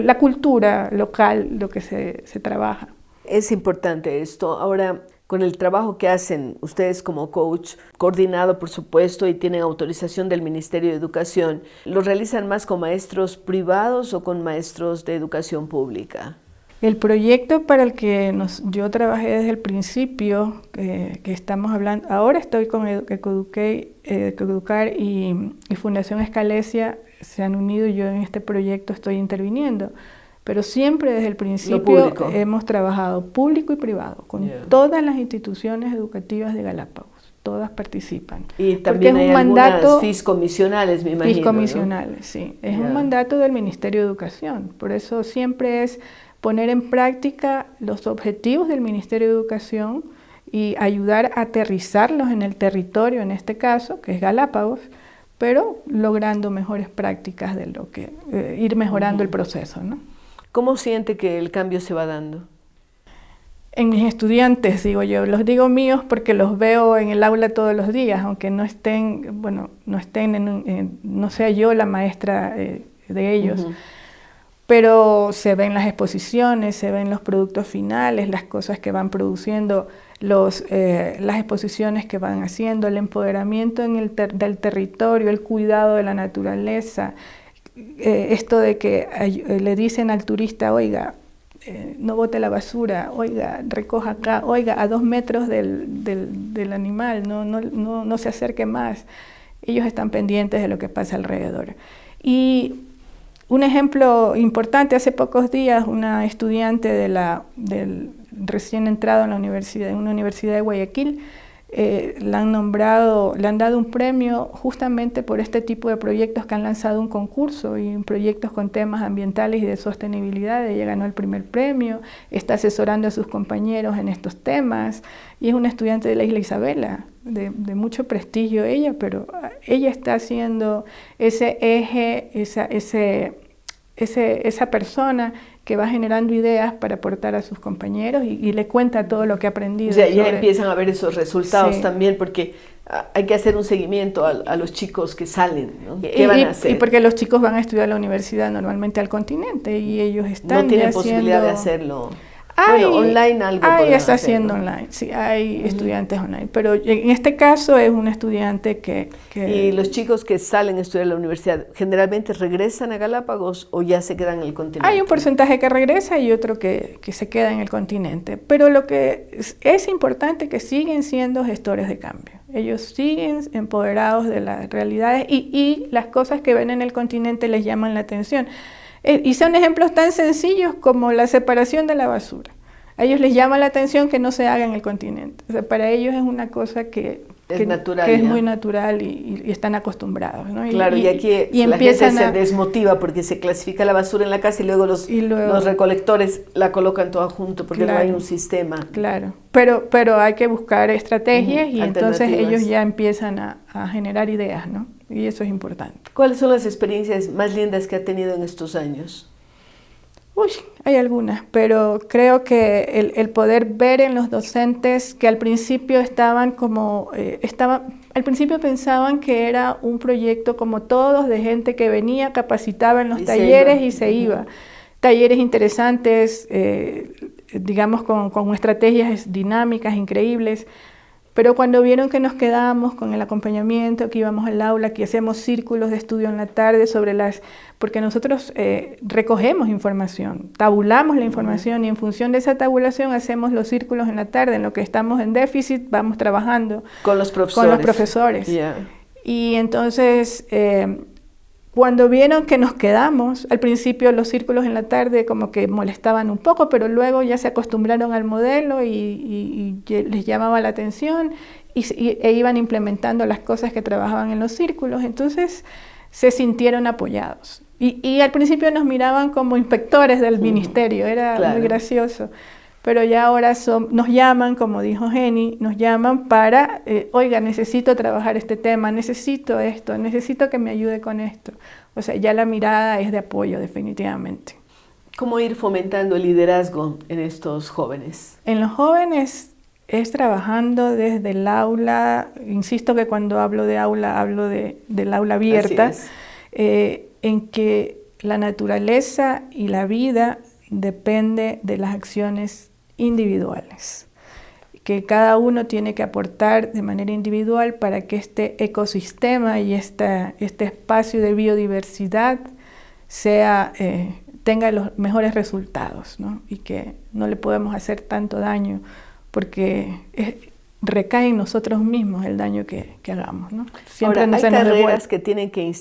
la cultura local, lo que se trabaja. Es importante esto. Ahora, con el trabajo que hacen ustedes como coach, coordinado por supuesto y tienen autorización del Ministerio de Educación, ¿lo realizan más con maestros privados o con maestros de educación pública? El proyecto para el que yo trabajé desde el principio, que estamos hablando, ahora estoy con Ecoeducar y Fundación Escalesia, se han unido y yo en este proyecto estoy interviniendo. Pero siempre desde el principio hemos trabajado público y privado, con todas las instituciones educativas de Galápagos, todas participan. Y también hay algunas fiscomisionales, me imagino. Fiscomisionales, ¿no? Sí. Es un mandato del Ministerio de Educación, por eso siempre es poner en práctica los objetivos del Ministerio de Educación y ayudar a aterrizarlos en el territorio, en este caso, que es Galápagos, pero logrando mejores prácticas de lo que ir mejorando el proceso, ¿no? ¿Cómo siente que el cambio se va dando? En mis estudiantes, digo yo, los digo míos porque los veo en el aula todos los días, aunque no estén, no sea yo la maestra de ellos. Pero se ven las exposiciones, se ven los productos finales, las cosas que van produciendo, las exposiciones que van haciendo, el empoderamiento del territorio, el cuidado de la naturaleza, esto de que le dicen al turista, oiga, no bote la basura, oiga, recoja acá, oiga, a 2 metros del animal, no se acerque más. Ellos están pendientes de lo que pasa alrededor. Y un ejemplo importante, hace pocos días una estudiante del recién entrado en la universidad, en una universidad de Guayaquil, le han dado un premio justamente por este tipo de proyectos que han lanzado un concurso y proyectos con temas ambientales y de sostenibilidad. Ella ganó el primer premio, está asesorando a sus compañeros en estos temas y es una estudiante de la Isla Isabela, de mucho prestigio ella, pero ella está haciendo ese eje, esa persona que va generando ideas para aportar a sus compañeros y le cuenta todo lo que ha aprendido. O sea, ya empiezan a ver esos resultados también, porque hay que hacer un seguimiento a los chicos que salen, ¿no? ¿Qué van a hacer? Y porque los chicos van a estudiar a la universidad normalmente al continente y ellos están no tienen posibilidad de hacerlo. Online algo está hacer, haciendo, ¿no? Online, sí, hay estudiantes online, pero en este caso es un estudiante que... ¿Y los chicos que salen a estudiar a la universidad generalmente regresan a Galápagos o ya se quedan en el continente? Hay un porcentaje que regresa y otro que se queda en el continente, pero lo que es importante que siguen siendo gestores de cambio. Ellos siguen empoderados de las realidades y las cosas que ven en el continente les llaman la atención. Y son ejemplos tan sencillos como la separación de la basura. A ellos les llama la atención que no se haga en el continente. O sea, para ellos es una cosa que es muy natural y están acostumbrados, ¿no? Claro, y aquí la gente se desmotiva porque se clasifica la basura en la casa y luego los recolectores la colocan toda junto porque no hay un sistema. Claro, pero hay que buscar estrategias y entonces ellos ya empiezan a generar ideas, ¿no? Y eso es importante. ¿Cuáles son las experiencias más lindas que ha tenido en estos años? Hay algunas, pero creo que el poder ver en los docentes que al principio al principio pensaban que era un proyecto como todos, de gente que venía, capacitaba en los talleres y se iba. Talleres interesantes, digamos con estrategias dinámicas, increíbles. Pero cuando vieron que nos quedábamos con el acompañamiento, que íbamos al aula, que hacíamos círculos de estudio en la tarde porque nosotros recogemos información, tabulamos la información y en función de esa tabulación hacemos los círculos en la tarde. En lo que estamos en déficit vamos trabajando con los profesores. Yeah. Y entonces, cuando vieron que nos quedamos, al principio los círculos en la tarde como que molestaban un poco, pero luego ya se acostumbraron al modelo y les llamaba la atención e iban implementando las cosas que trabajaban en los círculos, entonces se sintieron apoyados. Y al principio nos miraban como inspectores del ministerio, era muy gracioso. Pero ya ahora nos llaman, como dijo Jenny, nos llaman para, oiga, necesito trabajar este tema, necesito esto, necesito que me ayude con esto. O sea, ya la mirada es de apoyo, definitivamente. ¿Cómo ir fomentando el liderazgo en estos jóvenes? En los jóvenes es trabajando desde el aula, insisto que cuando hablo de aula, hablo del aula abierta, en que la naturaleza y la vida depende de las acciones individuales, que cada uno tiene que aportar de manera individual para que este ecosistema y este espacio de biodiversidad tenga los mejores resultados, ¿no? Y que no le podemos hacer tanto daño porque recae en nosotros mismos el daño que hagamos, ¿no? Siempre hay carreras que tienen que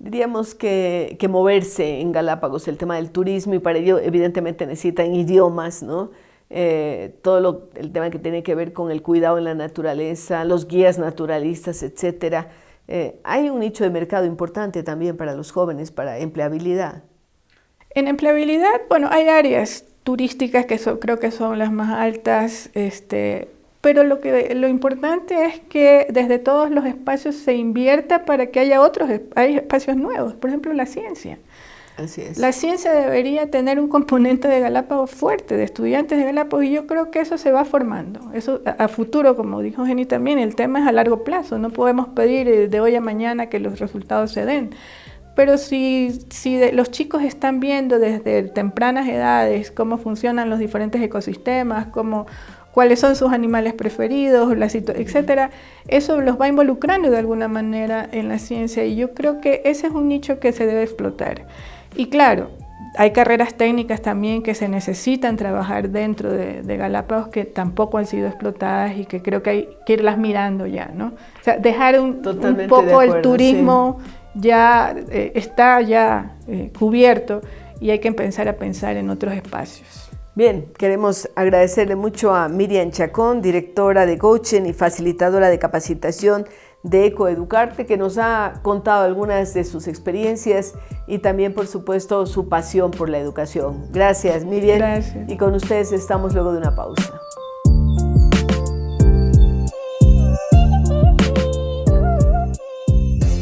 diríamos que moverse en Galápagos, el tema del turismo, y para ello evidentemente necesitan idiomas, ¿no? El tema que tiene que ver con el cuidado en la naturaleza, los guías naturalistas, etcétera. Hay un nicho de mercado importante también para los jóvenes, para empleabilidad. En empleabilidad, bueno, hay áreas turísticas que creo que son las más altas, pero lo importante es que desde todos los espacios se invierta para que haya hay espacios nuevos, por ejemplo la ciencia. Así es. La ciencia debería tener un componente de Galápagos fuerte, de estudiantes de Galápagos, y yo creo que eso se va formando. Eso a futuro, como dijo Jenny también, el tema es a largo plazo, no podemos pedir de hoy a mañana que los resultados se den. Pero si los chicos están viendo desde tempranas edades cómo funcionan los diferentes ecosistemas, cuáles son sus animales preferidos, etcétera, eso los va involucrando de alguna manera en la ciencia y yo creo que ese es un nicho que se debe explotar. Y claro, hay carreras técnicas también que se necesitan trabajar dentro de Galápagos que tampoco han sido explotadas y que creo que hay que irlas mirando ya, ¿no? O sea, dejar un poco el turismo, sí. Ya está cubierto y hay que empezar a pensar en otros espacios. Bien, queremos agradecerle mucho a Miriam Chacón, directora de coaching y facilitadora de capacitación de Ecoeducarte, que nos ha contado algunas de sus experiencias y también, por supuesto, su pasión por la educación. Gracias, Miriam. Gracias. Y con ustedes estamos luego de una pausa.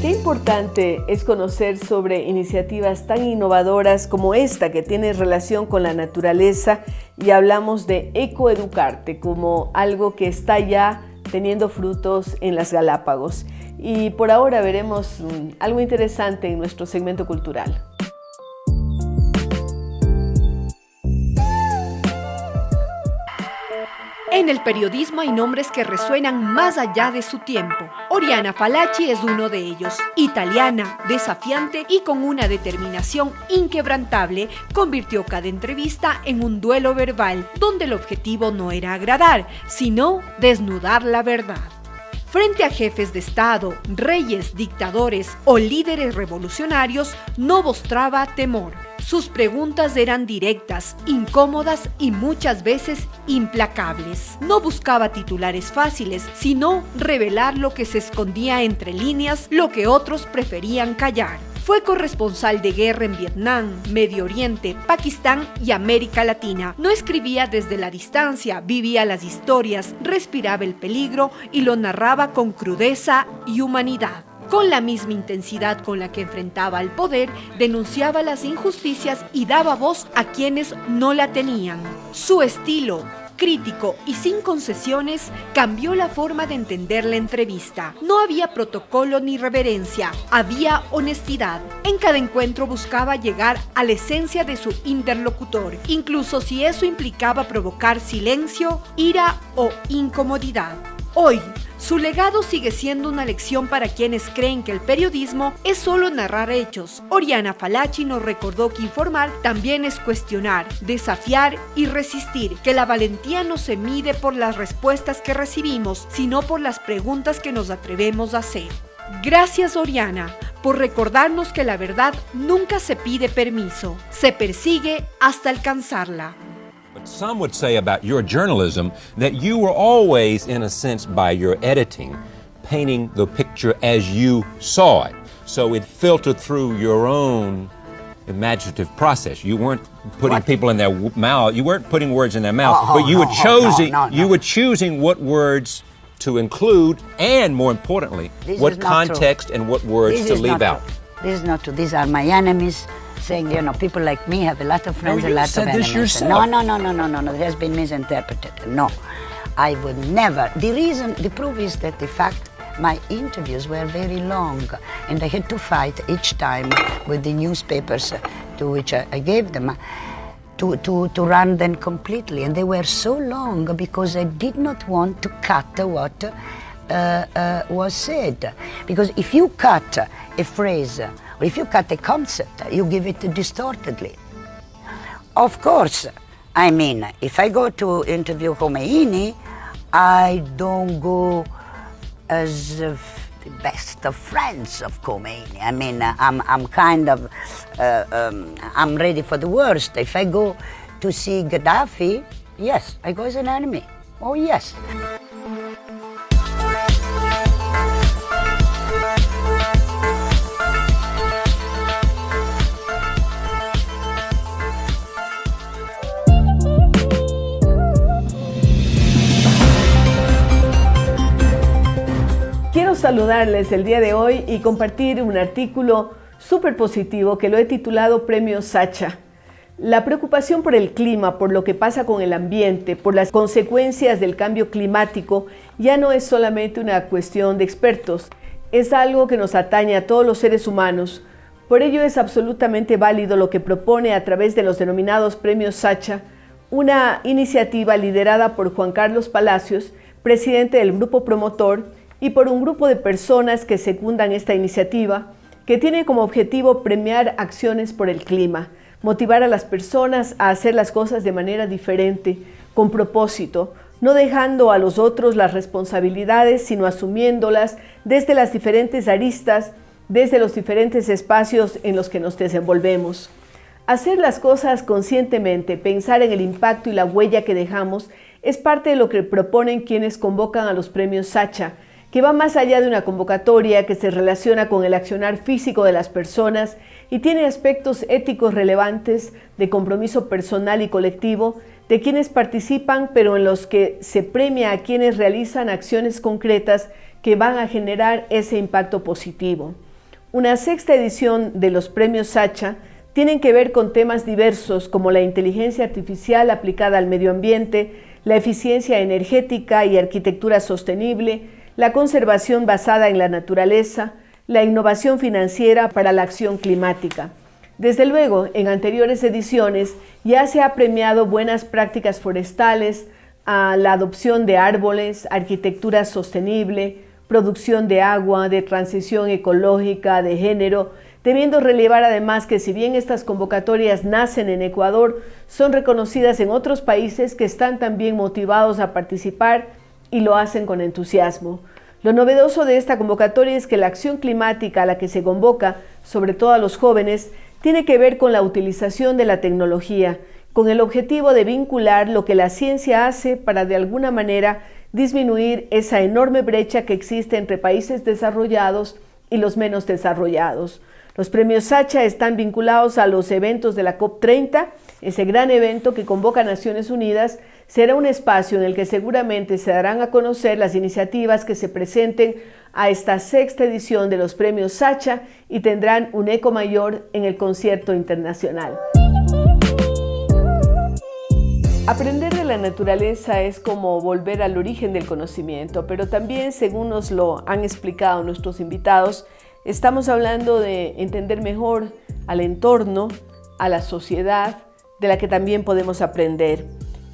Qué importante es conocer sobre iniciativas tan innovadoras como esta que tiene relación con la naturaleza y hablamos de Ecoeducarte como algo que está ya teniendo frutos en las Galápagos. Y por ahora veremos algo interesante en nuestro segmento cultural. En el periodismo hay nombres que resuenan más allá de su tiempo. Oriana Fallaci es uno de ellos. Italiana, desafiante y con una determinación inquebrantable, convirtió cada entrevista en un duelo verbal, donde el objetivo no era agradar, sino desnudar la verdad. Frente a jefes de Estado, reyes, dictadores o líderes revolucionarios, no mostraba temor. Sus preguntas eran directas, incómodas y muchas veces implacables. No buscaba titulares fáciles, sino revelar lo que se escondía entre líneas, lo que otros preferían callar. Fue corresponsal de guerra en Vietnam, Medio Oriente, Pakistán y América Latina. No escribía desde la distancia, vivía las historias, respiraba el peligro y lo narraba con crudeza y humanidad. Con la misma intensidad con la que enfrentaba al poder, denunciaba las injusticias y daba voz a quienes no la tenían. Su estilo, crítico y sin concesiones, cambió la forma de entender la entrevista. No había protocolo ni reverencia, había honestidad. En cada encuentro buscaba llegar a la esencia de su interlocutor, incluso si eso implicaba provocar silencio, ira o incomodidad. Hoy, su legado sigue siendo una lección para quienes creen que el periodismo es solo narrar hechos. Oriana Fallaci nos recordó que informar también es cuestionar, desafiar y resistir, que la valentía no se mide por las respuestas que recibimos, sino por las preguntas que nos atrevemos a hacer. Gracias, Oriana, por recordarnos que la verdad nunca se pide permiso, se persigue hasta alcanzarla. But some would say about your journalism that you were always, in a sense, by your editing, painting the picture as you saw it. So it filtered through your own imaginative process. You weren't putting people in their mouth. You weren't putting words in their mouth, but you were choosing what words to include, and more importantly, what context and what words to leave out. This is not true. These are my enemies. Saying, people like me have a lot of friends, a lot of enemies. No. It has been misinterpreted. No, I would never. The proof is that, in fact, my interviews were very long, and I had to fight each time with the newspapers to which I gave them to run them completely, and they were so long because I did not want to cut what was said. Because if you cut a phrase, or if you cut a concept, you give it distortedly. Of course, if I go to interview Khomeini, I don't go as the best of friends of Khomeini. I'm kind of, I'm ready for the worst. If I go to see Gaddafi, yes, I go as an enemy. Oh, yes. Quiero saludarles el día de hoy y compartir un artículo súper positivo que lo he titulado Premio Sacha. La preocupación por el clima, por lo que pasa con el ambiente, por las consecuencias del cambio climático, ya no es solamente una cuestión de expertos, es algo que nos atañe a todos los seres humanos. Por ello es absolutamente válido lo que propone a través de los denominados Premios Sacha, una iniciativa liderada por Juan Carlos Palacios, presidente del grupo promotor, y por un grupo de personas que secundan esta iniciativa, que tiene como objetivo premiar acciones por el clima, motivar a las personas a hacer las cosas de manera diferente, con propósito, no dejando a los otros las responsabilidades, sino asumiéndolas desde las diferentes aristas, desde los diferentes espacios en los que nos desenvolvemos. Hacer las cosas conscientemente, pensar en el impacto y la huella que dejamos, es parte de lo que proponen quienes convocan a los premios Sacha, que va más allá de una convocatoria que se relaciona con el accionar físico de las personas y tiene aspectos éticos relevantes de compromiso personal y colectivo de quienes participan, pero en los que se premia a quienes realizan acciones concretas que van a generar ese impacto positivo. Una sexta edición de los premios Sacha tienen que ver con temas diversos como la inteligencia artificial aplicada al medio ambiente, la eficiencia energética y arquitectura sostenible, la conservación basada en la naturaleza, la innovación financiera para la acción climática. Desde luego, en anteriores ediciones ya se ha premiado buenas prácticas forestales, a la adopción de árboles, arquitectura sostenible, producción de agua, de transición ecológica, de género, debiendo relevar además que si bien estas convocatorias nacen en Ecuador, son reconocidas en otros países que están también motivados a participar y lo hacen con entusiasmo. Lo novedoso de esta convocatoria es que la acción climática a la que se convoca, sobre todo a los jóvenes, tiene que ver con la utilización de la tecnología, con el objetivo de vincular lo que la ciencia hace para de alguna manera disminuir esa enorme brecha que existe entre países desarrollados y los menos desarrollados. Los premios Sacha están vinculados a los eventos de la COP30, ese gran evento que convoca a Naciones Unidas. Será un espacio en el que seguramente se darán a conocer las iniciativas que se presenten a esta 6ª edición de los premios Sacha y tendrán un eco mayor en el concierto internacional. Aprender de la naturaleza es como volver al origen del conocimiento, pero también, según nos lo han explicado nuestros invitados, estamos hablando de entender mejor al entorno, a la sociedad, de la que también podemos aprender.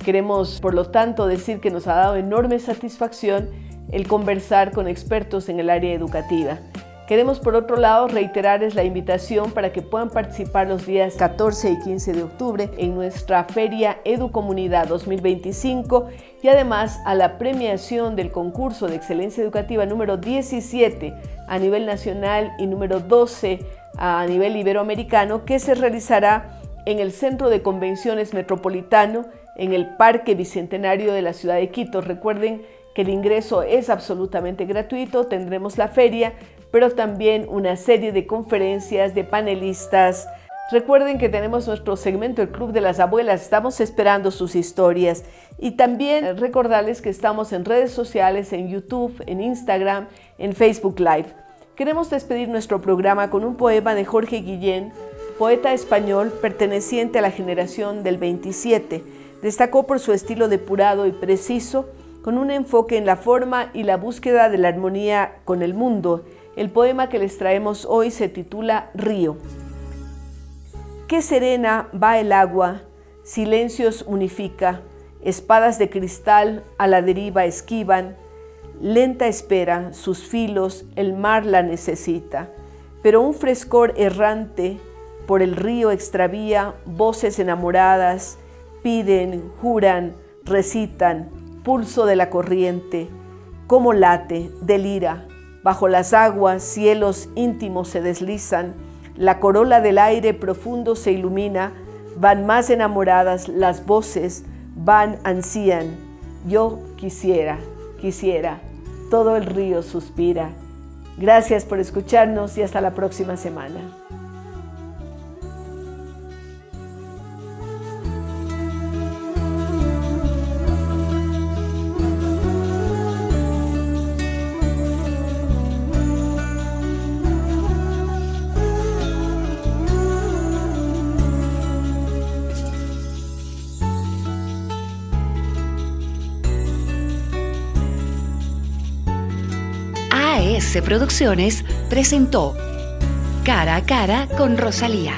Queremos, por lo tanto, decir que nos ha dado enorme satisfacción el conversar con expertos en el área educativa. Queremos, por otro lado, reiterarles la invitación para que puedan participar los días 14 y 15 de octubre en nuestra Feria Educomunidad 2025 y además a la premiación del concurso de excelencia educativa número 17 a nivel nacional y número 12 a nivel iberoamericano, que se realizará en el Centro de Convenciones Metropolitano, en el Parque Bicentenario de la ciudad de Quito. Recuerden que el ingreso es absolutamente gratuito, tendremos la feria, pero también una serie de conferencias de panelistas. Recuerden que tenemos nuestro segmento El Club de las Abuelas, estamos esperando sus historias. Y también recordarles que estamos en redes sociales, en YouTube, en Instagram, en Facebook Live. Queremos despedir nuestro programa con un poema de Jorge Guillén, poeta español perteneciente a la generación del 27. Destacó por su estilo depurado y preciso, con un enfoque en la forma y la búsqueda de la armonía con el mundo. El poema que les traemos hoy se titula Río. Qué serena va el agua, silencios unifica, espadas de cristal a la deriva esquivan, lenta espera sus filos, el mar la necesita, pero un frescor errante por el río extravía voces enamoradas, piden, juran, recitan, pulso de la corriente, cómo late, delira. Bajo las aguas, cielos íntimos se deslizan, la corola del aire profundo se ilumina, van más enamoradas las voces, van, ansían. Yo quisiera, todo el río suspira. Gracias por escucharnos y hasta la próxima semana. AS Producciones presentó Cara a Cara con Rosalía.